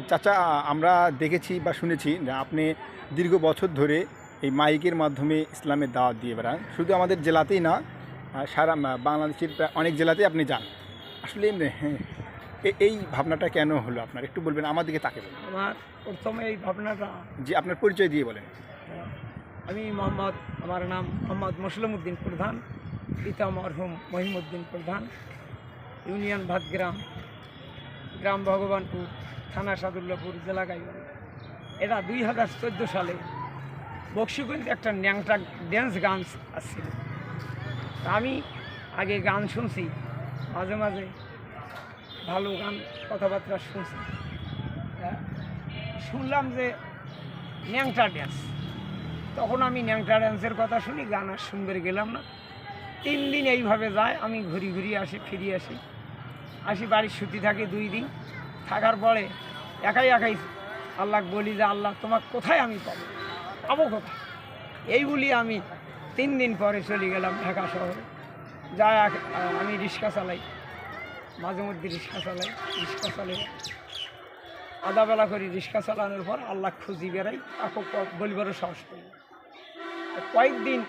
চাচা, আমরা দেখেছি বা শুনেছি যে আপনি দীর্ঘ বছর ধরে এই মাইকের মাধ্যমে ইসলামের দাওয়াত দিয়ে বেড়ান। শুধু আমাদের জেলাতেই না, সারা বাংলাদেশের প্রায় অনেক জেলাতেই আপনি যান। আসলে হ্যাঁ, এই ভাবনাটা কেন হলো আপনার, একটু বলবেন? আমার দিকে তাকে বলবেন। আমার প্রথমে এই ভাবনাটা, যে আপনার পরিচয় দিয়ে বলেন। আমি আমার নাম মোহাম্মদ মুসলিম উদ্দিন প্রধান, পিতা মরহুম মহিমউদ্দিন প্রধান, ইউনিয়ন ভাতগ্রাম, গ্রাম ভগবানপুর, থানা সাদুল্লাপুর, জেলা গাইবান্ধা। এটা 2014 সালে বক্সিগঞ্জে একটা ন্যাংটা ড্যান্স গান আসছিল। আমি আগে গান শুনছি, মাঝে মাঝে ভালো গান কথাবার্তা শুনছি। শুনলাম যে ন্যাংটা ড্যান্স, তখন আমি ন্যাংটা ড্যান্সের কথা শুনি, গান আর শুনবে গেলাম না। 3 দিন এইভাবে যায়, আমি ঘুরি ঘুরি আসি, ফিরে আসি বাড়ির ছুটি থাকে 2 দিন। থাকার পরে একাই আল্লাহ বলি যে আল্লাহ তোমাকে কোথায় আমি পাবো কোথায়, এই বলি আমি 3 দিন পরে চলে গেলাম ঢাকা শহরে। আমি রিক্সা চালাই, মাঝে মধ্যে রিক্সা চালাই আধাবেলা করে রিক্সা চালানোর পর আল্লাহ খুঁজি বেড়াই, তাকে বলিবারও সাহস করি। কয়েকদিন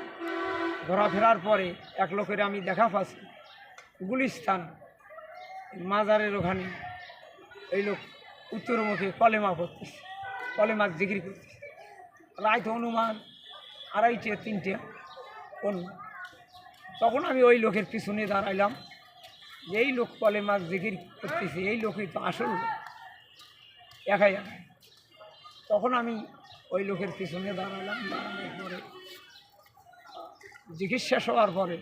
ঘোরাফেরার পরে এক লোকের আমি দেখা পাচ্ছি গুলিস্তান মাজারের ওখানে। এই লোক উত্তরমুখে কলেমা করতেছে, কলেমা জিকির করতেছে। রাত অনুমান 2:30-3টে অনুমান। তখন আমি ওই লোকের পিছনে দাঁড়াইলাম, এই লোক কলেমা জিকির করতেছে, এই লোকই তো আসল একাই। তখন আমি ওই লোকের পিছনে দাঁড়ানোর পরে জিজ্ঞেস শেষ হওয়ার পরে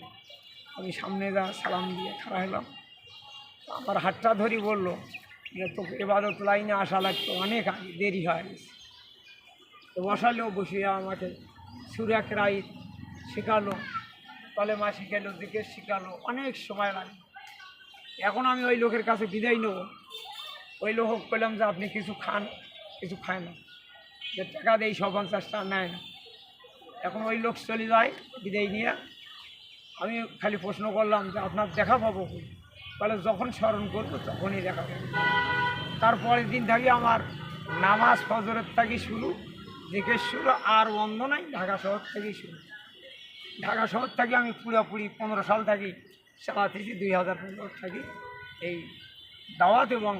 আমি সামনে সালাম দিয়ে খাড়া হলাম। আমার হাতটা ধরি বললো যে তোকে এবাদত লাইনে আসা লাগতো, অনেক আগে, দেরি হয়ে গেছে। তো বসালেও বসিয়ে আমাকে সুরাক রাই শেখালো, কলেমা শিখালো, জিজ্ঞেস শিখালো, অনেক সময় লাগে। এখন আমি ওই লোকের কাছে বিদায় নেব, ওই লোক বললাম যে আপনি কিছু খান, কিছু খায় না, যে টাকা দেয় 150 নেয় না। এখন ওই লোক চলে যায় বিদায় নিয়ে। আমি খালি প্রশ্ন করলাম যে আপনার দেখা পাবো কি? বলে যখন স্মরণ করবো তখনই দেখা পাবো। তারপরের দিন থেকে আমার নামাজ ফজরের থেকে শুরু, জিজ্ঞেস শুরু, আর বন্ধ নাই। ঢাকা শহর থেকেই শুরু। ঢাকা শহর থেকে আমি পুরোপুরি 15 সাল থাকি চালাতেছি, 2015 থাকি এই দাওয়াত এবং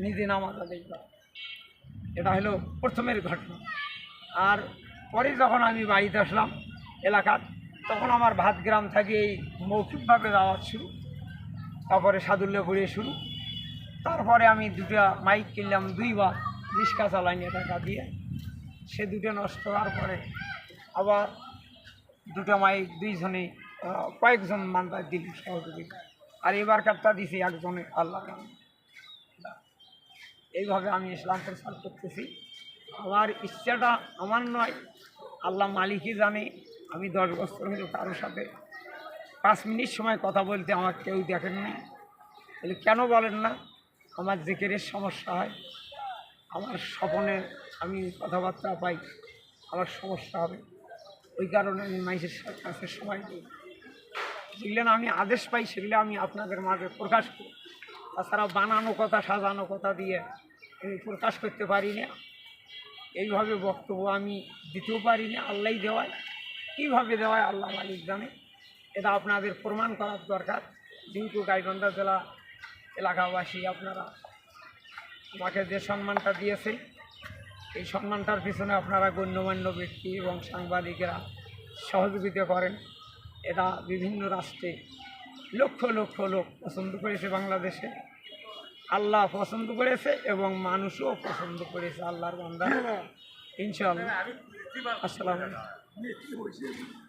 নিজে নামাজ আদায় করা। এটা হলো প্রথমের ঘটনা। আর পরে যখন আমি বাড়িতে আসলাম এলাকার, তখন আমার ভাতগ্রাম থেকে এই মৌখিকভাবে দাওয়াত শুরু, তারপরে সাদুল্লাপুরে শুরু। তারপরে আমি 2টা মাইক কিনলাম, 2বার রিক্সা চালাইনি টাকা দিয়ে। সে 2টা নষ্ট হওয়ার পরে আবার 2টা মাইক 2জনে কয়েকজন মানবার দিল সহযোগিতা। আর এবারকারটা দিছি একজনে, আল্লাহ। এইভাবে আমি ইসলাম প্রচার করতেছি। আমার ইচ্ছাটা আমার নয়, আল্লাহ মালিকই জানে। আমি 10 বছর হলো কারোর সাথে 5 মিনিট সময় কথা বলতে আমার কেউ দেখেননি। তাহলে কেন বলেন না? আমার জিকিরের সমস্যা হয়, আমার স্বপনে আমি কথাবার্তা পাই, আমার সমস্যা হবে। ওই কারণে আমি মানুষের কাছে সময় দিই। যেগুলো আমি আদেশ পাই সেগুলো আমি আপনাদের মাঝে প্রকাশ করি। তাছাড়া বানানো কথা, সাজানো কথা দিয়ে আমি প্রকাশ করতে পারি না। এইভাবে বক্তব্য আমি দিতেও পারি না। আল্লাহই দেওয়ায়, কীভাবে দেওয়ায় আল্লাহ মালিক জানে। এটা আপনাদের প্রমাণ করার দরকার। যেহেতু গাইবান্ধা জেলা এলাকাবাসী আপনারা আমাকে যে সম্মানটা দিয়েছে, এই সম্মানটার পিছনে আপনারা গণ্যমান্য ব্যক্তি এবং সাংবাদিকেরা সহযোগিতা করেন। এটা বিভিন্ন রাষ্ট্রে লক্ষ লক্ষ লোক পছন্দ করেছে, বাংলাদেশে আল্লাহ পছন্দ করেছে এবং মানুষও পছন্দ করেছে, আল্লাহর বান্দা। ইনশাআল্লাহ। আসসালামু আলাইকুম।